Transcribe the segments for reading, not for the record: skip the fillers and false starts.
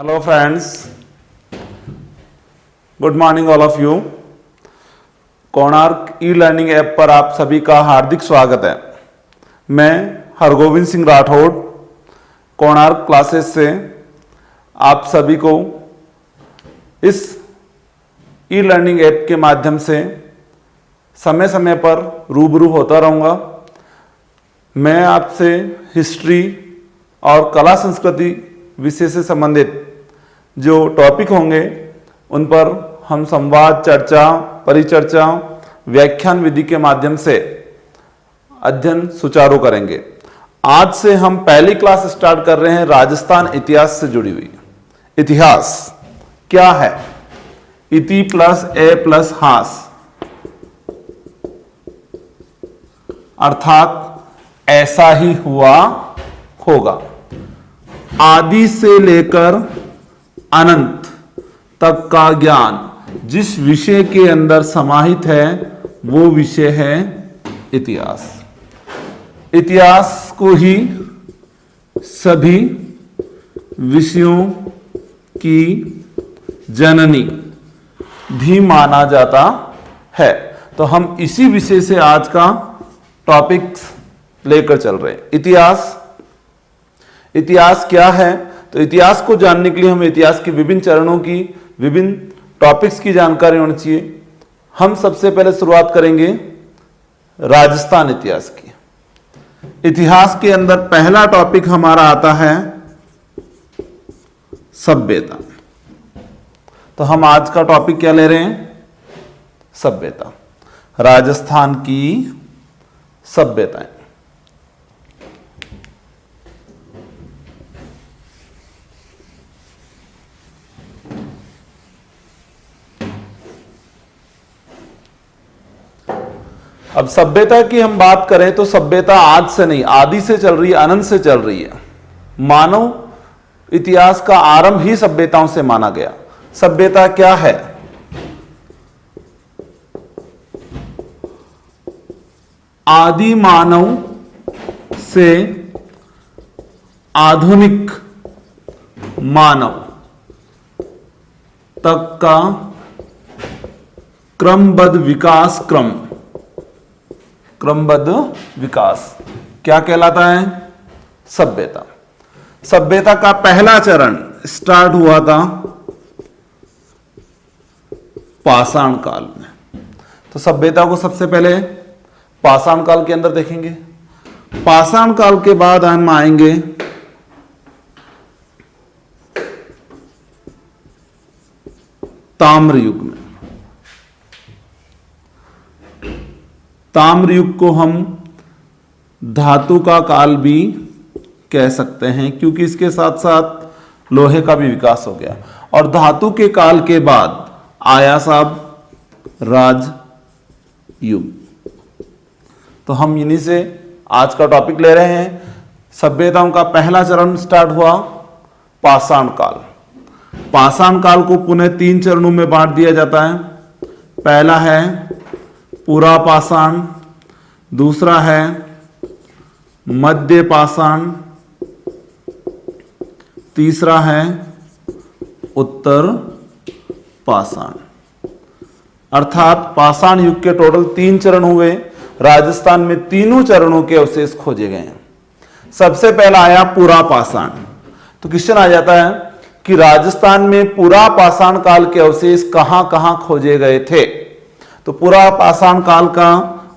Hello friends, good morning all of you. Konark e learning app पर आप सभी का हार्दिक स्वागत है। मैं हरगोविंद सिंह राठौड़ कोणार्क क्लासेस से आप सभी को इस ई लर्निंग ऐप के माध्यम से समय समय पर रूबरू होता रहूँगा। मैं आपसे हिस्ट्री और कला संस्कृति विषय से संबंधित जो टॉपिक होंगे उन पर हम संवाद, चर्चा, परिचर्चा, व्याख्यान विधि के माध्यम से अध्ययन सुचारू करेंगे। आज से हम पहली क्लास स्टार्ट कर रहे हैं राजस्थान इतिहास से जुड़ी हुई। इतिहास क्या है? इति प्लस ए प्लस हास, अर्थात ऐसा ही हुआ होगा। आदि से लेकर अनंत तक का ज्ञान जिस विषय के अंदर समाहित है वो विषय है इतिहास। इतिहास को ही सभी विषयों की जननी भी माना जाता है। तो हम इसी विषय से आज का टॉपिक लेकर चल रहे हैं। इतिहास क्या है? तो इतिहास को जानने के लिए हमें इतिहास के विभिन्न चरणों की, विभिन्न टॉपिक्स की जानकारी होनी चाहिए। हम सबसे पहले शुरुआत करेंगे राजस्थान इतिहास की। इतिहास के अंदर पहला टॉपिक हमारा आता है सभ्यता। तो हम आज का टॉपिक क्या ले रहे हैं? सभ्यता। राजस्थान की सभ्यताएं। अब सभ्यता की हम बात करें तो सभ्यता आज से नहीं, आदि से चल रही है, अनंत से चल रही है। मानव इतिहास का आरंभ ही सभ्यताओं से माना गया। सभ्यता क्या है? आदि मानव से आधुनिक मानव तक का क्रमबद्ध विकास क्या कहलाता है? सभ्यता। सभ्यता का पहला चरण स्टार्ट हुआ था पाषाण काल में। तो सभ्यता को सबसे पहले पाषाण काल के अंदर देखेंगे। पाषाण काल के बाद हम आएंगे ताम्र युग में। ताम्र युग को हम धातु का काल भी कह सकते हैं, क्योंकि इसके साथ साथ लोहे का भी विकास हो गया। और धातु के काल के बाद आया साहब राज युग। तो हम इन्हीं से आज का टॉपिक ले रहे हैं। सभ्यताओं का पहला चरण स्टार्ट हुआ पाषाण काल। पाषाण काल को पुनः 3 चरणों में बांट दिया जाता है। पहला है पुरा पाषाण, दूसरा है मध्य पाषाण, तीसरा है उत्तर पाषाण। अर्थात पाषाण युग के टोटल 3 चरण हुए। राजस्थान में तीनों चरणों के अवशेष खोजे गए हैं। सबसे पहला आया पुरा पाषाण। तो क्वेश्चन आ जाता है कि राजस्थान में पुरा पाषाण काल के अवशेष कहां कहां खोजे गए थे? तो पुरा पाषाण काल का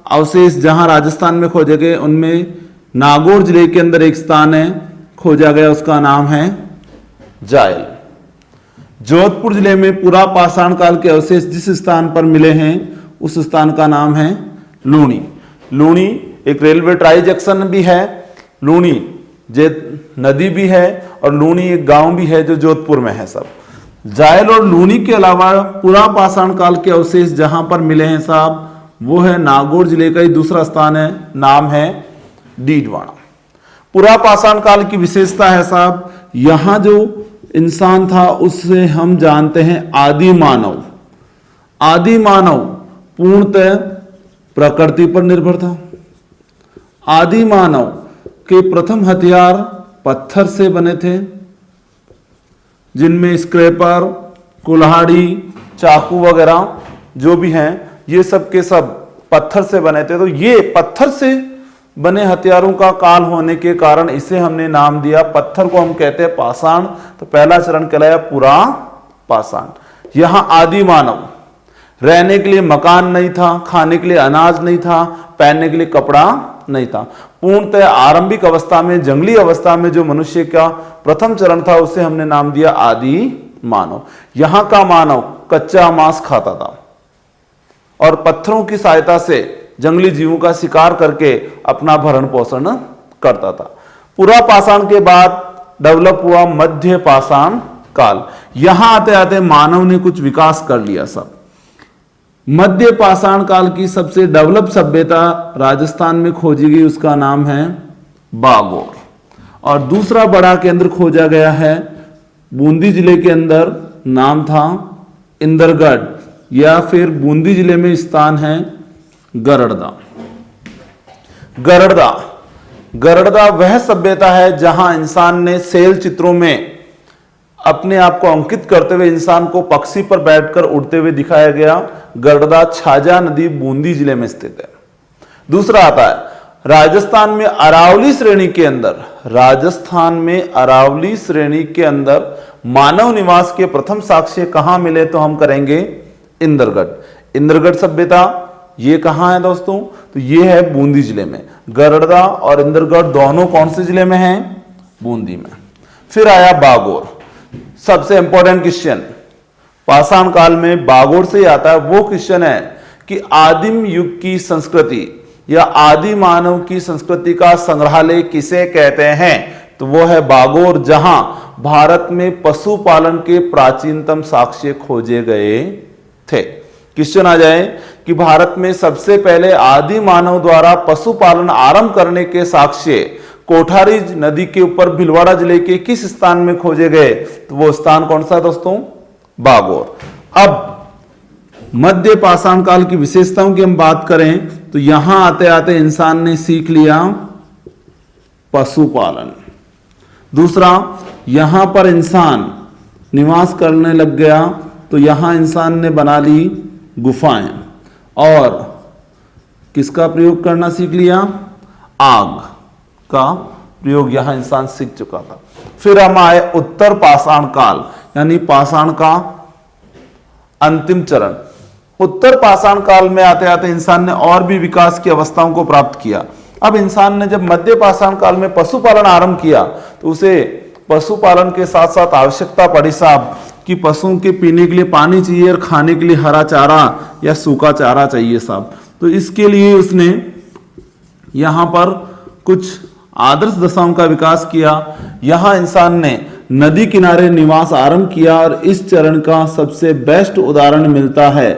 अवशेष जहां राजस्थान में खोजे गए उनमें नागौर जिले के अंदर एक स्थान है, खोजा गया, उसका नाम है जायल। जोधपुर जिले में पुरा पाषाण काल के अवशेष जिस स्थान पर मिले हैं उस स्थान का नाम है लूणी। लूणी एक रेलवे ट्राई जंक्शन भी है, लूणी नदी भी है, और लूणी एक गांव भी है जो जोधपुर में है। सब जायल और लूणी के अलावा पुरा पाषाण काल के अवशेष जहां पर मिले हैं साहब, वो है नागौर जिले का ही दूसरा स्थान है, नाम है डीडवाना। पुरा पाषाण काल की विशेषता है साहब, यहां जो इंसान था उससे हम जानते हैं आदि मानव। आदि मानव पूर्णतः प्रकृति पर निर्भर था। आदि मानव के प्रथम हथियार पत्थर से बने थे। जिनमें स्क्रैपर, कुल्हाड़ी, चाकू वगैरह जो भी हैं ये सब के सब पत्थर से बने थे। तो ये पत्थर से बने हथियारों का काल होने के कारण इसे हमने नाम दिया, पत्थर को हम कहते हैं पाषाण। तो पहला चरण कहलाया पुरा पाषाण। यहां आदि मानव रहने के लिए मकान नहीं था, खाने के लिए अनाज नहीं था, पहनने के लिए कपड़ा नहीं था। पूर्णतः आरंभिक अवस्था में, जंगली अवस्था में जो मनुष्य का प्रथम चरण था उसे हमने नाम दिया आदि मानव। यहां का मानव कच्चा मांस खाता था और पत्थरों की सहायता से जंगली जीवों का शिकार करके अपना भरण पोषण करता था। पुरा पाषाण के बाद डेवलप हुआ मध्य पाषाण काल। यहां आते आते मानव ने कुछ विकास कर लिया। सब मध्य पाषाण काल की सबसे डेवलप सभ्यता राजस्थान में खोजी गई, उसका नाम है बागोर। और दूसरा बड़ा केंद्र खोजा गया है बूंदी जिले के अंदर, नाम था इंदरगढ़, या फिर बूंदी जिले में स्थान है गरड़दा। गरड़दा गरड़दा वह सभ्यता है जहां इंसान ने सेल चित्रों में अपने आप को अंकित करते हुए इंसान को पक्षी पर बैठकर उड़ते हुए दिखाया गया। गरड़दा छाजा नदी बूंदी जिले में स्थित है। दूसरा आता है राजस्थान में अरावली श्रेणी के अंदर, राजस्थान में अरावली श्रेणी के अंदर मानव निवास के प्रथम साक्ष्य कहां मिले, तो हम करेंगे इंदरगढ़। इंदरगढ़ सभ्यता ये कहां है दोस्तों, तो ये है बूंदी जिले में। गरड़दा और इंदरगढ़ दोनों कौन से जिले में हैं, बूंदी में। फिर आया बागोर, सबसे इंपॉर्टेंट क्वेश्चन पाषाण काल में बागोर से ही आता है। वो क्वेश्चन है कि आदिम युग की संस्कृति या आदि मानव की संस्कृति का संग्रहालय किसे कहते हैं, तो वो है बागोर, जहां भारत में पशुपालन के प्राचीनतम साक्ष्य खोजे गए थे। क्वेश्चन आ जाए कि भारत में सबसे पहले आदि मानव द्वारा पशुपालन आरंभ करने के साक्ष्य कोठारी नदी के ऊपर भीलवाड़ा जिले के किस स्थान में खोजे गए, तो वो स्थान कौन सा है दोस्तों, बागोर। अब मध्य पाषाण काल की विशेषताओं की हम बात करें तो यहां आते आते इंसान ने सीख लिया पशुपालन। दूसरा, यहां पर इंसान निवास करने लग गया, तो यहां इंसान ने बना ली गुफाएं और किसका प्रयोग करना सीख लिया, आग का प्रयोग यहां इंसान सीख चुका था। फिर हम आए उत्तर पाषाण काल, यानी पाषाण का अंतिम चरण। उत्तर पाषाण काल में आते आते इंसान ने और भी विकास की अवस्थाओं को प्राप्त किया। अब इंसान ने जब मध्य पाषाण काल में पशुपालन आरंभ किया तो उसे पशुपालन के साथ साथ आवश्यकता पड़ी साहब कि पशुओं के पीने के लिए पानी चाहिए और खाने के लिए हरा चारा या सूखा चारा चाहिए साहब। तो इसके लिए उसने यहां पर कुछ आदर्श दशाओं का विकास किया। यहां इंसान ने नदी किनारे निवास आरंभ किया और इस चरण का सबसे बेस्ट उदाहरण मिलता है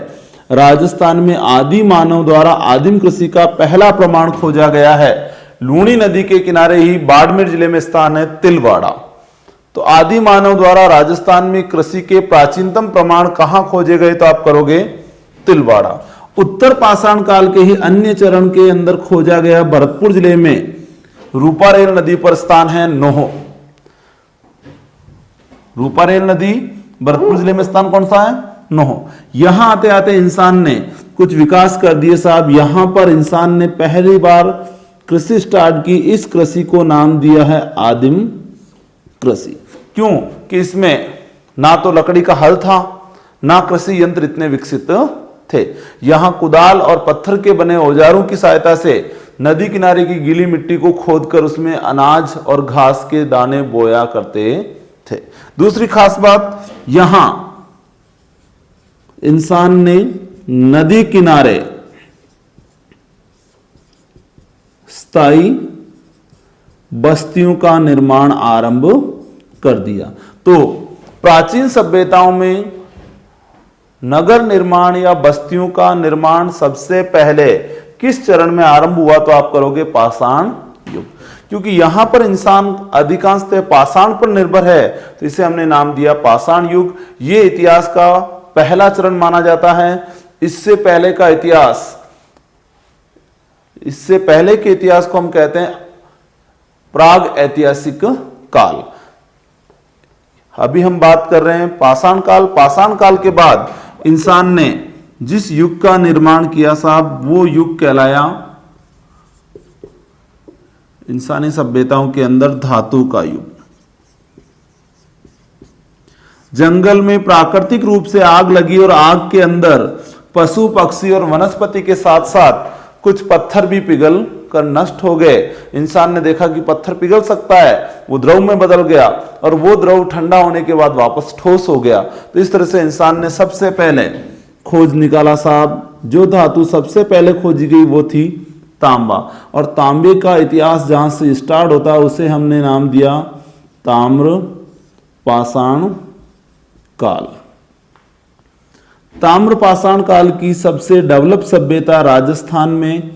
राजस्थान में आदि मानव द्वारा आदिम कृषि का पहला प्रमाण खोजा गया है। लूणी नदी के किनारे ही बाड़मेर जिले में स्थान है तिलवाड़ा। तो आदि मानव द्वारा राजस्थान में कृषि के प्राचीनतम प्रमाण कहां खोजे गए, तो आप करोगे तिलवाड़ा। उत्तर पाषाण काल के ही अन्य चरण के अंदर खोजा गया भरतपुर जिले में रूपारेल नदी पर स्थान है नोह। रूपारेल नदी भरतपुर जिले में स्थान कौन सा है, नोह। यहां आते आते इंसान ने कुछ विकास कर दिए साहब। यहां पर इंसान ने पहली बार कृषि स्टार्ट की। इस कृषि को नाम दिया है आदिम कृषि। क्यों कि इसमें ना तो लकड़ी का हल था, ना कृषि यंत्र इतने विकसित थे। यहां कुदाल और पत्थर के बने औजारों की सहायता से नदी किनारे की गीली मिट्टी को खोदकर उसमें अनाज और घास के दाने बोया करते थे। दूसरी खास बात, यहां इंसान ने नदी किनारे स्थायी बस्तियों का निर्माण आरंभ कर दिया। तो प्राचीन सभ्यताओं में नगर निर्माण या बस्तियों का निर्माण सबसे पहले किस चरण में आरंभ हुआ, तो आप करोगे पाषाण युग। क्योंकि यहां पर इंसान अधिकांशतः पाषाण पर निर्भर है तो इसे हमने नाम दिया पाषाण युग। यह इतिहास का पहला चरण माना जाता है। इससे पहले का इतिहास, इससे पहले के इतिहास को हम कहते हैं प्राग ऐतिहासिक काल। अभी हम बात कर रहे हैं पाषाण काल। पाषाण काल के बाद इंसान ने जिस युग का निर्माण किया साहब, वो युग कहलाया इंसानी सभ्यताओं के अंदर धातु का युग। जंगल में प्राकृतिक रूप से आग लगी और आग के अंदर पशु पक्षी और वनस्पति के साथ साथ कुछ पत्थर भी पिघल कर नष्ट हो गए। इंसान ने देखा कि पत्थर पिघल सकता है, वो द्रव में बदल गया और वो द्रव ठंडा होने के बाद वापस ठोस हो गया। तो इस तरह से इंसान ने सबसे पहले खोज निकाला साहब, जो धातु सबसे पहले खोजी गई वो थी तांबा। और तांबे का इतिहास जहां से स्टार्ट होता है उसे हमने नाम दिया ताम्र पाषाण काल। ताम्र पाषाण काल की सबसे डेवलप सभ्यता राजस्थान में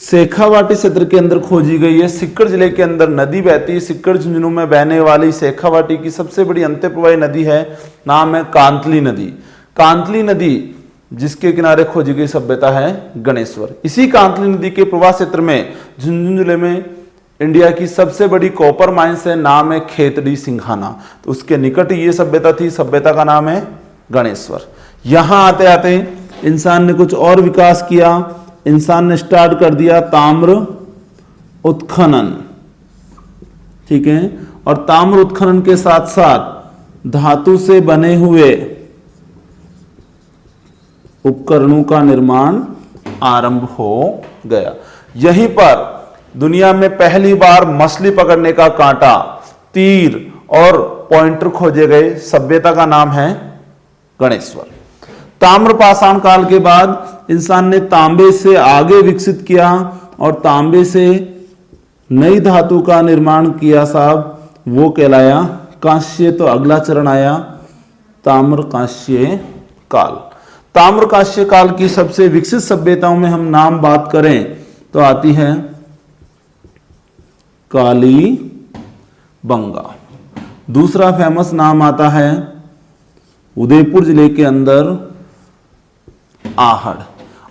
शेखावाटी क्षेत्र के अंदर खोजी गई है। सिक्कर जिले के अंदर नदी बहती है, सिक्कर झुंझुनू में बहने वाली शेखावाटी की सबसे बड़ी अंतःप्रवाही नदी है, नाम है कांतली नदी। कांतली नदी जिसके किनारे खोजी गई सभ्यता है गणेश्वर। इसी कांतली नदी के प्रवाह क्षेत्र में झुंझुनू जिले में इंडिया की सबसे बड़ी कॉपर माइंस है, नाम है खेतड़ी सिंघाना। तो उसके निकट ये सभ्यता थी, सभ्यता का नाम है गणेश्वर। यहां आते आते इंसान ने कुछ और विकास किया। इंसान ने स्टार्ट कर दिया ताम्र उत्खनन, ठीक है। और ताम्र उत्खनन के साथ साथ धातु से बने हुए उपकरणों का निर्माण आरंभ हो गया। यहीं पर दुनिया में पहली बार मछली पकड़ने का कांटा, तीर और पॉइंटर खोजे गए। सभ्यता का नाम है गणेश्वर। ताम्र पाषाण काल के बाद इंसान ने तांबे से आगे विकसित किया और तांबे से नई धातु का निर्माण किया साहब, वो कहलाया कांस्य। तो अगला चरण आया ताम्र कांस्य काल। ताम्र कांस्य काल की सबसे विकसित सभ्यताओं में हम नाम बात करें तो आती है कालीबंगा। दूसरा फेमस नाम आता है उदयपुर जिले के अंदर आहड़,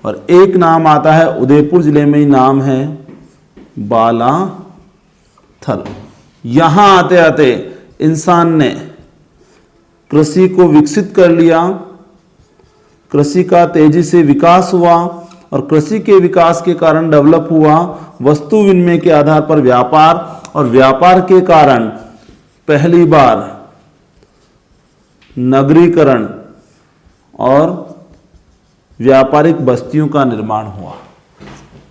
और एक नाम आता है उदयपुर जिले में ही, नाम है बालाथल। यहां आते आते इंसान ने कृषि को विकसित कर लिया। कृषि का तेजी से विकास हुआ और कृषि के विकास के कारण डेवलप हुआ वस्तु विनिमय के आधार पर व्यापार, और व्यापार के कारण पहली बार नगरीकरण और व्यापारिक बस्तियों का निर्माण हुआ।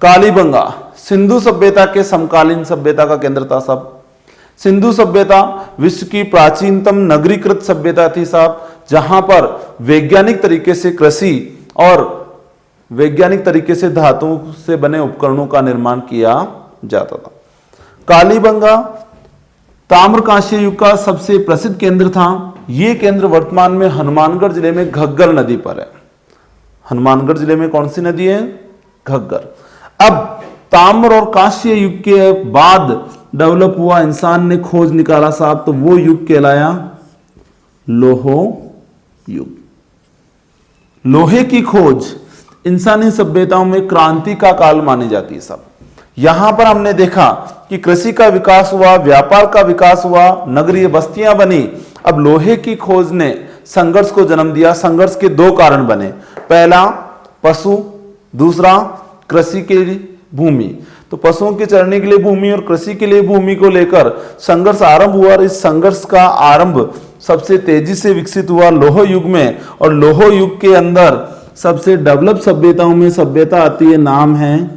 कालीबंगा सिंधु सभ्यता के समकालीन सभ्यता का केंद्र था साहब। सिंधु सभ्यता विश्व की प्राचीनतम नगरीकृत सभ्यता थी साहब, जहां पर वैज्ञानिक तरीके से कृषि और वैज्ञानिक तरीके से धातुओं से बने उपकरणों का निर्माण किया जाता था। कालीबंगा ताम्रकांस्य युग का सबसे प्रसिद्ध केंद्र था। यह केंद्र वर्तमान में हनुमानगढ़ जिले में घग्गर नदी पर है। हनुमानगढ़ जिले में कौन सी नदी है? घग्गर। अब ताम्र और कांस्य युग के बाद डेवलप हुआ, इंसान ने खोज निकाला साहब, तो वो युग कहलाया लोह युग। लोहे की खोज इंसानी सभ्यताओं में क्रांति का काल मानी जाती है सब। यहां पर हमने देखा कि कृषि का विकास हुआ, व्यापार का विकास हुआ, नगरीय बस्तियां बनी। अब लोहे की खोज ने संघर्ष को जन्म दिया। संघर्ष के दो कारण बने, पहला पशु, दूसरा कृषि के लिए भूमि। तो पशुओं के चरने के लिए भूमि और कृषि के लिए भूमि को लेकर संघर्ष आरंभ हुआ, और इस संघर्ष का आरंभ सबसे तेजी से विकसित हुआ लोह युग में। और लोह युग के अंदर सबसे डेवलप सभ्यताओं में सभ्यता आती है, नाम है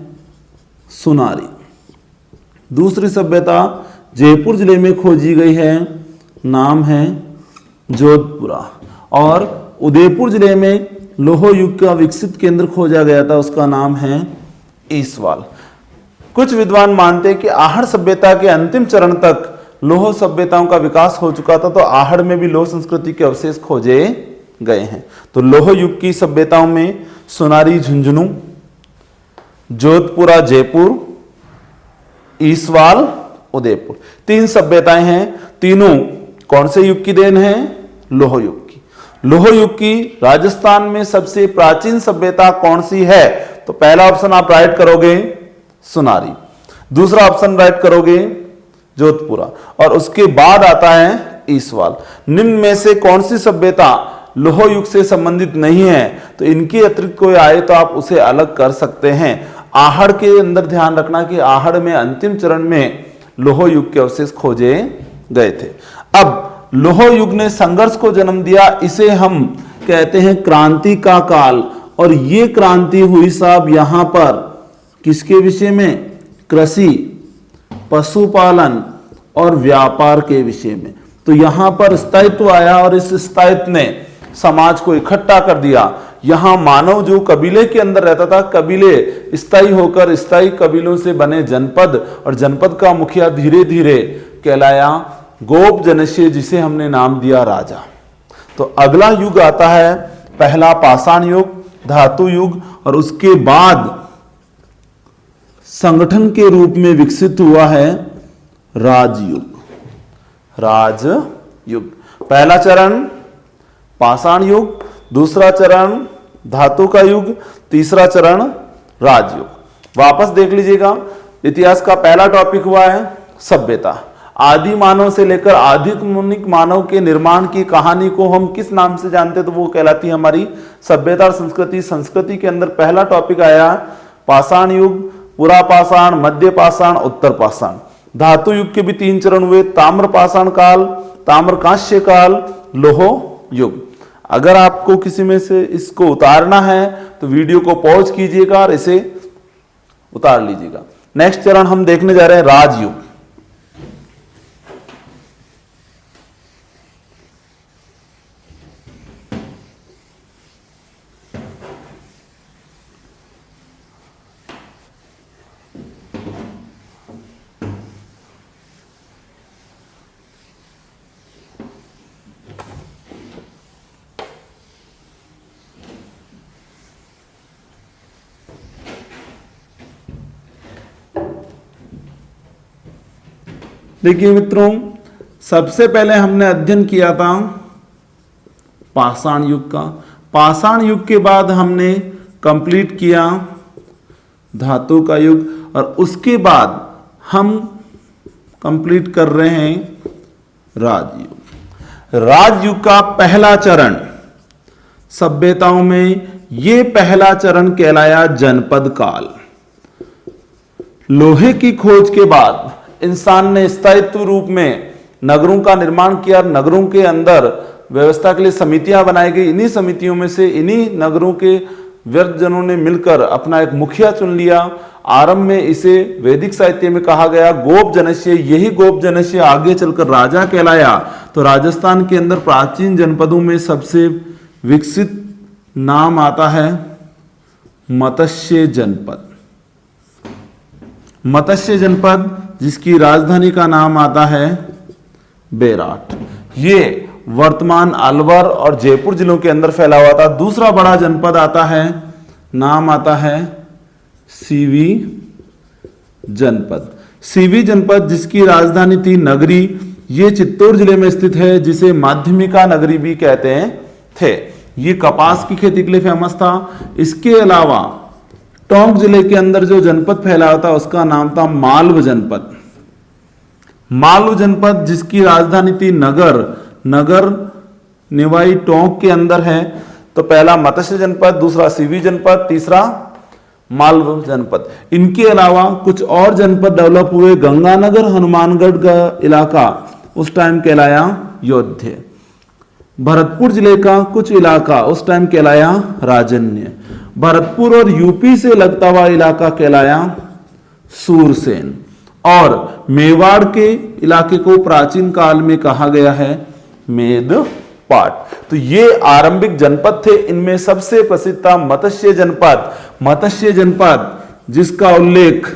सुनारी। दूसरी सभ्यता जयपुर जिले में खोजी गई है, नाम है जोधपुरा। और उदयपुर जिले में लोह युग का विकसित केंद्र खोजा गया था, उसका नाम है ईसवाल। कुछ विद्वान मानते हैं कि आहड़ सभ्यता के अंतिम चरण तक लोह सभ्यताओं का विकास हो चुका था, तो आहड़ में भी लोह संस्कृति के अवशेष खोजे गए हैं। तो लोह युग की सभ्यताओं में सुनारी झुंझुनू, जोधपुरा जयपुर, ईसवाल उदयपुर, तीन सभ्यताएं हैं। तीनों कौन से युग की देन है? लोह युग की। लोह युग की राजस्थान में सबसे प्राचीन सभ्यता कौन सी है? तो पहला ऑप्शन आप राइट करोगे सुनारी, दूसरा ऑप्शन राइट करोगे जोधपुरा, और उसके बाद आता है ई सवाल, निम्न में से कौन सी सभ्यता लोह युग से संबंधित नहीं है? तो इनके अतिरिक्त कोई आए तो आप उसे अलग कर सकते हैं। आहड़ के अंदर ध्यान रखना कि आहड़ में अंतिम चरण में लोह युग के अवशेष खोजे गए थे। अब लोह युग ने संघर्ष को जन्म दिया, इसे हम कहते हैं क्रांति का काल। और ये क्रांति हुई साहब यहां पर किसके विषय में? कृषि, पशुपालन और व्यापार के विषय में। तो यहां पर स्थायित्व आया और इस स्थायित्व ने समाज को इकट्ठा कर दिया। यहां मानव जो कबीले के अंदर रहता था, कबीले स्थायी होकर स्थायी कबीलों से बने जनपद, और जनपद का मुखिया धीरे धीरे कहलाया गोप जनस्य, जिसे हमने नाम दिया राजा। तो अगला युग आता है पहला पाषाण युग, धातु युग, और उसके बाद संगठन के रूप में विकसित हुआ है राजयुग। राजयुग, पहला चरण पाषाण युग, दूसरा चरण धातु का युग, तीसरा चरण राजयुग। वापस देख लीजिएगा, इतिहास का पहला टॉपिक हुआ है सभ्यता। आदि मानव से लेकर आधुनिक मानव के निर्माण की कहानी को हम किस नाम से जानते हैं? तो वो कहलाती है हमारी सभ्यता और संस्कृति। संस्कृति के अंदर पहला टॉपिक आया पाषाण युग, पुरा पाषाण, मध्य पाषाण, उत्तर पाषाण। धातु युग के भी 3 चरण हुए, ताम्र पाषाण काल, ताम्रकांस्य काल, लोह युग। अगर आपको किसी में से इसको उतारना है तो वीडियो को पॉज कीजिएगा और इसे उतार लीजिएगा। नेक्स्ट चरण हम देखने जा रहे हैं राजयुग। देखिए मित्रों, सबसे पहले हमने अध्ययन किया था पाषाण युग का। पाषाण युग के बाद हमने कंप्लीट किया धातु का युग, और उसके बाद हम कंप्लीट कर रहे हैं राजयुग। राजयुग का पहला चरण सभ्यताओं में, यह पहला चरण कहलाया जनपद काल। लोहे की खोज के बाद इंसान ने स्थायित्व रूप में नगरों का निर्माण किया। नगरों के अंदर व्यवस्था के लिए समितियां बनाई गई। इन्हीं समितियों में से इन्हीं नगरों के व्यक्तजनों ने मिलकर अपना एक मुखिया चुन लिया। आरंभ में इसे वैदिक साहित्य में कहा गया गोप जनस्य। यही गोप जनस्य आगे चलकर राजा कहलाया। तो राजस्थान के अंदर प्राचीन जनपदों में सबसे विकसित नाम आता है मत्स्य जनपद। मत्स्य जनपद जिसकी राजधानी का नाम आता है बेराट। ये वर्तमान अलवर और जयपुर जिलों के अंदर फैला हुआ था। दूसरा बड़ा जनपद आता है, नाम आता है सीवी जनपद। सीवी जनपद जिसकी राजधानी थी नगरी, ये चित्तौड़ जिले में स्थित है, जिसे माध्यमिका नगरी भी कहते थे। ये कपास की खेती के लिए फेमस था। इसके अलावा टोंक जिले के अंदर जो जनपद फैला था उसका नाम था मालव जनपद। मालव जनपद जिसकी राजधानी थी नगर। नगर निवाई टोंक के अंदर है। तो पहला मत्स्य जनपद, दूसरा सीवी जनपद, तीसरा मालव जनपद। इनके अलावा कुछ और जनपद डेवलप हुए। गंगानगर हनुमानगढ़ का इलाका उस टाइम कहलाया योध्य। भरतपुर जिले का कुछ इलाका उस टाइम कहलाया राजन्य। भरतपुर और यूपी से लगता हुआ इलाका कहलाया सूरसेन। और मेवाड़ के इलाके को प्राचीन काल में कहा गया है मेदपाट। तो ये आरंभिक जनपद थे। इनमें सबसे प्रसिद्ध था मत्स्य जनपद। मत्स्य जनपद जिसका उल्लेख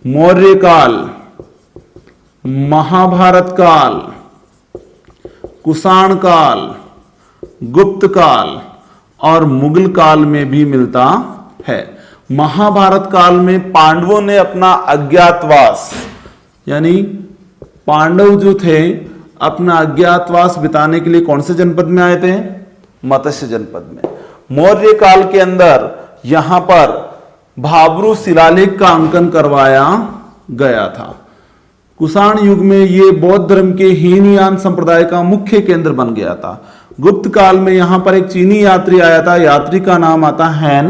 मौर्य काल, महाभारत काल, कुषाण काल, गुप्त काल और मुगल काल में भी मिलता है। महाभारत काल में पांडवों ने अपना अज्ञातवास, यानी पांडव जो थे अपना अज्ञातवास बिताने के लिए कौन से जनपद में आए थे? मत्स्य जनपद में। मौर्य काल के अंदर यहां पर भाब्रू शिलालेख का अंकन करवाया गया था। कुषाण युग में ये बौद्ध धर्म के हीनयान संप्रदाय का मुख्य केंद्र बन गया था। गुप्त काल में यहाँ पर एक चीनी यात्री आया था, यात्री का नाम आता हैन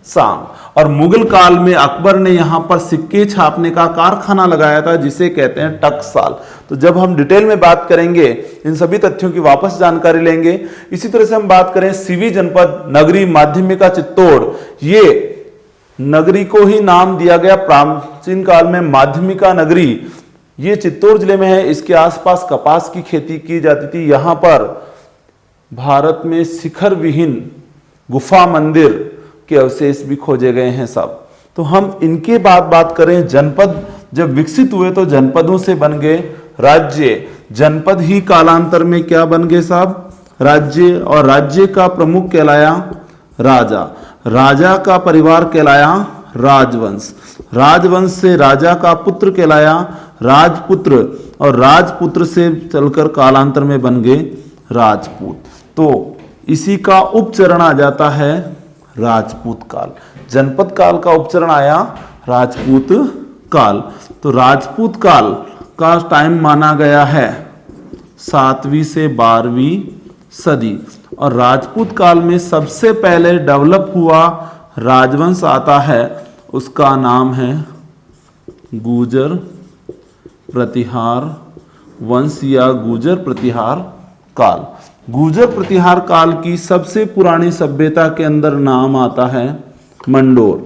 सांग। और मुगल काल में अकबर ने यहाँ पर सिक्के छापने का कारखाना लगाया था, जिसे कहते हैं टकसाल। तो जब हम डिटेल में बात करेंगे, इन सभी तथ्यों की वापस जानकारी लेंगे। इसी तरह से हम बात करें सीवी जनपद नगरी माध्यमिका चित्तौड़, ये नगरी को ही नाम दिया गया प्राचीन काल में माध्यमिका नगरी, ये चित्तौड़ जिले में है। इसके आसपास कपास की खेती की जाती थी। यहां पर भारत में शिखर विहीन गुफा मंदिर के अवशेष भी खोजे गए हैं सब। तो हम इनके बाद बात करें, जनपद जब विकसित हुए तो जनपदों से बन गए राज्य। जनपद ही कालांतर में क्या बन गए साहब? राज्य। और राज्य का प्रमुख कहलाया राजा, राजा का परिवार कहलाया राजवंश, राजवंश से राजा का पुत्र कहलाया राजपुत्र, और राजपुत्र से चलकर कालांतर में बन गए राजपूत। तो इसी का उपचरण आ जाता है राजपूत काल। जनपद काल का उपचरण आया राजपूत काल। तो राजपूत काल का टाइम माना गया है 7वीं से 12वीं सदी। और राजपूत काल में सबसे पहले डेवलप हुआ राजवंश आता है, उसका नाम है गुर्जर प्रतिहार वंश या गुर्जर प्रतिहार काल। गुर्जर प्रतिहार काल की सबसे पुरानी सभ्यता के अंदर नाम आता है मंडोर।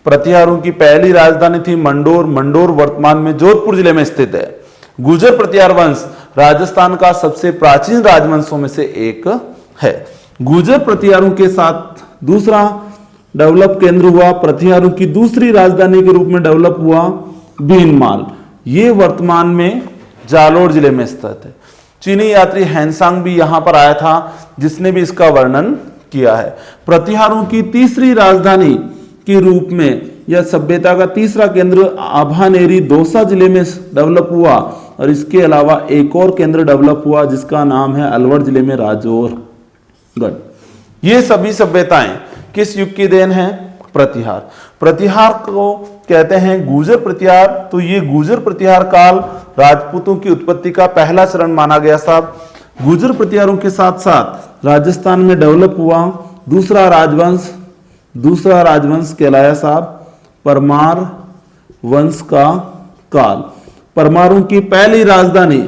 प्रतिहारों की पहली राजधानी थी मंडोर। मंडोर वर्तमान में जोधपुर जिले में स्थित है। गुर्जर प्रतिहार वंश राजस्थान का सबसे प्राचीन राजवंशों में से एक है। गुर्जर प्रतिहारों के साथ दूसरा डेवलप केंद्र हुआ, प्रतिहारों की दूसरी राजधानी के रूप में डेवलप हुआ भीनमाल। ये वर्तमान में जालोर जिले में स्थित है। चीनी यात्री हैनसांग भी यहां पर आया था, जिसने भी इसका वर्णन किया है। प्रतिहारों की तीसरी राजधानी के रूप में यह सभ्यता का तीसरा केंद्र आभानेरी दौसा जिले में डेवलप हुआ। और इसके अलावा एक और केंद्र डेवलप हुआ जिसका नाम है अलवर जिले में राजौरगढ़। ये सभी सभ्यताएं किस युग की देन है? प्रतिहार। प्रतिहार को कहते हैं गुर्जर प्रतिहार। तो ये गुर्जर प्रतिहार काल राजपूतों की उत्पत्ति का पहला चरण माना गया साहब। गुर्जर प्रतिहारों के साथ साथ राजस्थान में डेवलप हुआ दूसरा राजवंश कहलाया साहब परमार वंश का काल। परमारों की पहली राजधानी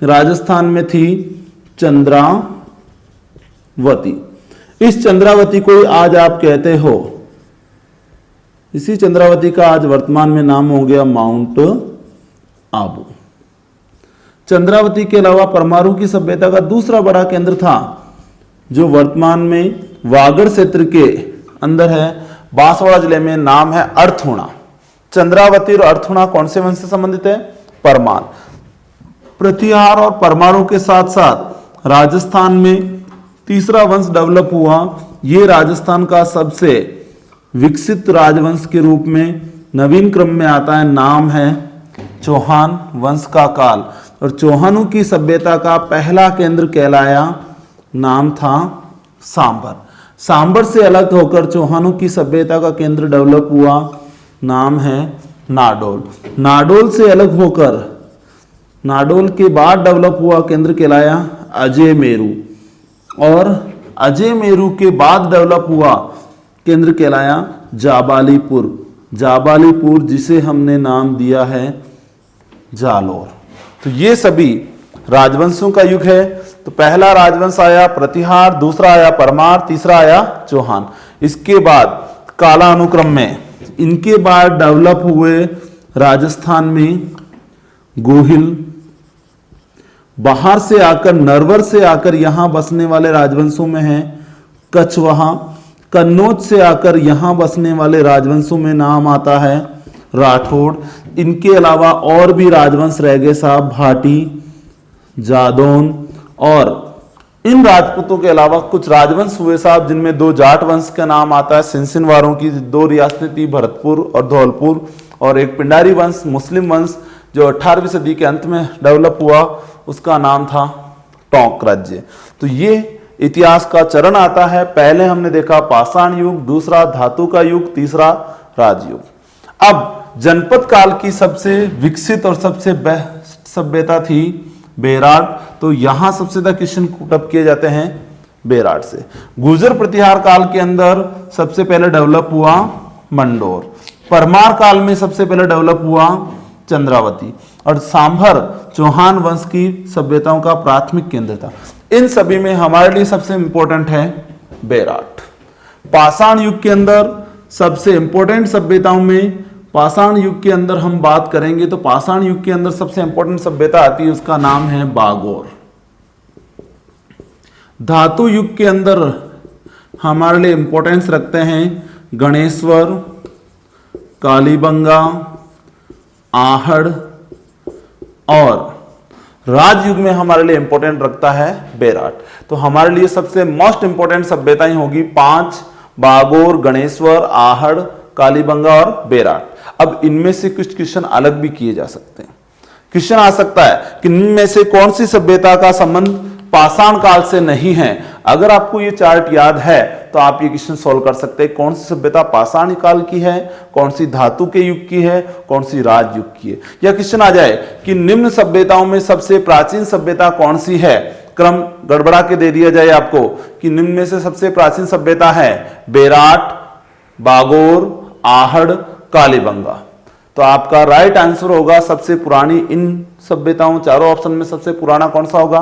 राजस्थान में थी चंद्रावती। इस चंद्रावती को आज आप कहते हो, इसी चंद्रावती का आज वर्तमान में नाम हो गया माउंट आबू। चंद्रावती के अलावा परमाणु की सभ्यता का दूसरा बड़ा केंद्र था, जो वर्तमान में वागड़ क्षेत्र के अंदर है, बांसवाड़ा जिले में, नाम है अर्थुणा। चंद्रावती और अर्थुणा कौन से वंश से संबंधित है? परमार। प्रतिहार और परमाणु के साथ साथ राजस्थान में तीसरा वंश डेवलप हुआ। ये राजस्थान का सबसे विकसित राजवंश के रूप में नवीन क्रम में आता है, नाम है चौहान वंश का काल। और चौहानों की सभ्यता का पहला केंद्र कहलाया, नाम था सांबर। सांबर से अलग होकर चौहानों की सभ्यता का केंद्र डेवलप हुआ, नाम है नाडोल। नाडोल से अलग होकर नाडोल के बाद डेवलप हुआ केंद्र कहलाया अजय मेरू। और अजय मेरू के बाद डेवलप हुआ केंद्र कहलाया जाबालीपुर। जाबालीपुर जिसे हमने नाम दिया है जालोर। तो ये सभी राजवंशों का युग है। तो पहला राजवंश आया प्रतिहार, दूसरा आया परमार, तीसरा आया चौहान। इसके बाद कालानुक्रम में इनके बाद डेवलप हुए राजस्थान में गोहिल, बाहर से आकर नरवर से आकर यहां बसने वाले राजवंशों में है कछवाहा। कन्नौज से आकर यहां बसने वाले राजवंशों में नाम आता है राठौड़। इनके अलावा और भी राजवंश रह गए साहब, भाटी, जादौन। और इन राजपूतों के अलावा कुछ राजवंश हुए साहब, जिनमें दो जाट वंश का नाम आता है। सिनसिनवारों की दो रियासतें थी, भरतपुर और धौलपुर। और एक पिंडारी वंश, मुस्लिम वंश, जो 18वीं सदी के अंत में डेवलप हुआ, उसका नाम था टोंक राज्य। तो ये इतिहास का चरण आता है। पहले हमने देखा पाषाण युग, दूसरा धातु का युग, तीसरा राजयुग। अब जनपद काल की सबसे विकसित और सबसे बेस्ट सभ्यता थी बेराट, तो यहां सबसे ज्यादा क्वेश्चन पुटअप किए जाते हैं बेराट से। गुर्जर प्रतिहार काल के अंदर सबसे पहले डेवलप हुआ मंडोर, परमार काल में सबसे पहले डेवलप हुआ चंद्रावती, और सांभर चौहान वंश की सभ्यताओं का प्राथमिक केंद्र था। इन सभी में हमारे लिए सबसे इंपॉर्टेंट है बेराट। पाषाण युग के अंदर सबसे इंपॉर्टेंट सभ्यताओं में, पाषाण युग के अंदर हम बात करेंगे तो पाषाण युग के अंदर सबसे इंपॉर्टेंट सभ्यता आती है, उसका नाम है बागोर। धातु युग के अंदर हमारे लिए इंपॉर्टेंस रखते हैं गणेश्वर, कालीबंगा, आहड़, और राजयुग में हमारे लिए इंपॉर्टेंट रखता है बेराट। तो हमारे लिए सबसे मोस्ट इंपॉर्टेंट सभ्यताएं होगी 5, बागोर, गणेश्वर, आहड़, कालीबंगा और बेराट। अब इनमें से कुछ क्वेश्चन अलग भी किए जा सकते हैं। क्वेश्चन आ सकता है कि इनमें से कौन सी सभ्यता का संबंध पाषाण काल से नहीं है। अगर आपको ये चार्ट याद है तो आप ये क्वेश्चन सॉल्व कर सकते हैं, कौन सी सभ्यता पाषाण काल की है, कौन सी धातु के युग की है, कौन सी राजयुग की है। या क्वेश्चन आ जाए कि निम्न सभ्यताओं में सबसे प्राचीन सभ्यता कौन सी है, क्रम गड़बड़ा के दे दिया जाए आपको कि निम्न में से सबसे प्राचीन सभ्यता है बेराट, बागोर, आहड़, कालीबंगा, तो आपका राइट आंसर होगा सबसे पुरानी इन सभ्यताओं चारों ऑप्शन में सबसे पुराना कौन सा होगा,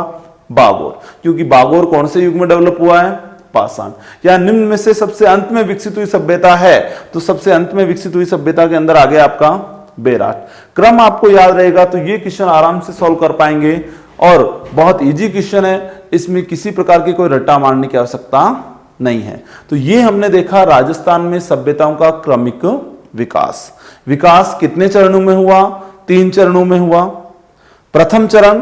बागोर, क्योंकि बागोर कौन से युग में डेवलप हुआ है, पाषाण। या निम्न में से सबसे अंत में विकसित हुई सभ्यता है, तो सबसे अंत में विकसित हुई सभ्यता के अंदर आ गया आपका बेराट। क्रम आपको याद रहेगा तो ये क्वेश्चन आराम से सॉल्व कर पाएंगे, और बहुत इजी क्वेश्चन है, इसमें किसी प्रकार की कोई रट्टा मारने की आवश्यकता नहीं है। तो ये हमने देखा राजस्थान में सभ्यताओं का क्रमिक विकास। विकास कितने चरणों में हुआ, 3 चरणों में हुआ। प्रथम चरण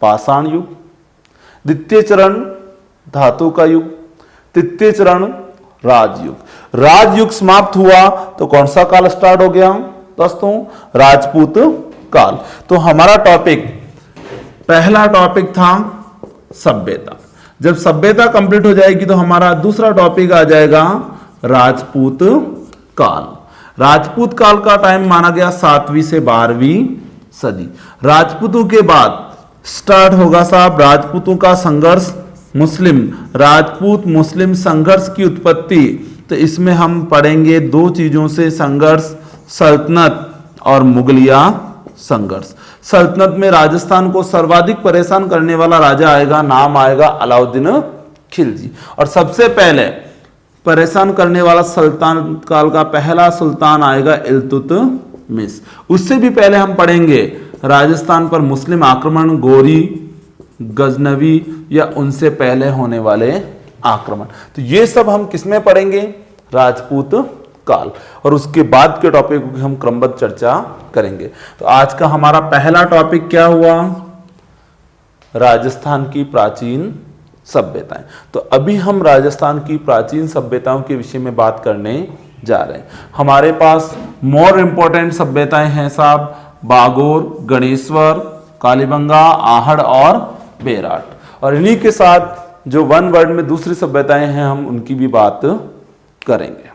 पाषाण युग, द्वितीय चरण धातु का युग, तृतीय चरण राजयुग। राजयुग समाप्त हुआ तो कौन सा काल स्टार्ट हो गया दोस्तों, राजपूत काल। तो हमारा टॉपिक, पहला टॉपिक था सभ्यता। जब सभ्यता कंप्लीट हो जाएगी तो हमारा दूसरा टॉपिक आ जाएगा राजपूत काल। राजपूत काल का टाइम माना गया 7वीं से 12वीं सदी। राजपूतों के बाद स्टार्ट होगा साहब राजपूतों का संघर्ष, मुस्लिम, राजपूत मुस्लिम संघर्ष की उत्पत्ति। तो इसमें हम पढ़ेंगे 2 चीजों से संघर्ष, सल्तनत और मुगलिया संघर्ष। सल्तनत में राजस्थान को सर्वाधिक परेशान करने वाला राजा आएगा, नाम आएगा अलाउद्दीन खिलजी। और सबसे पहले परेशान करने वाला सुल्तान काल का पहला सुल्तान आएगा इल्तुतमिश। उससे भी पहले हम पढ़ेंगे राजस्थान पर मुस्लिम आक्रमण, गोरी, गजनवी या उनसे पहले होने वाले आक्रमण। तो ये सब हम किसमें पढ़ेंगे, राजपूत काल, और उसके बाद के टॉपिक की हम क्रमबद्ध चर्चा करेंगे। तो आज का हमारा पहला टॉपिक क्या हुआ, राजस्थान की प्राचीन सभ्यताएं। तो अभी हम राजस्थान की प्राचीन सभ्यताओं के विषय में बात करने जा रहे हैं। हमारे पास मोर इंपॉर्टेंट सभ्यताएं हैं साहब, बागोर, गणेश्वर, कालीबंगा, आहड़ और बेराट। और इन्हीं के साथ जो वन वर्ड में दूसरी सभ्यताएं हैं हम उनकी भी बात करेंगे।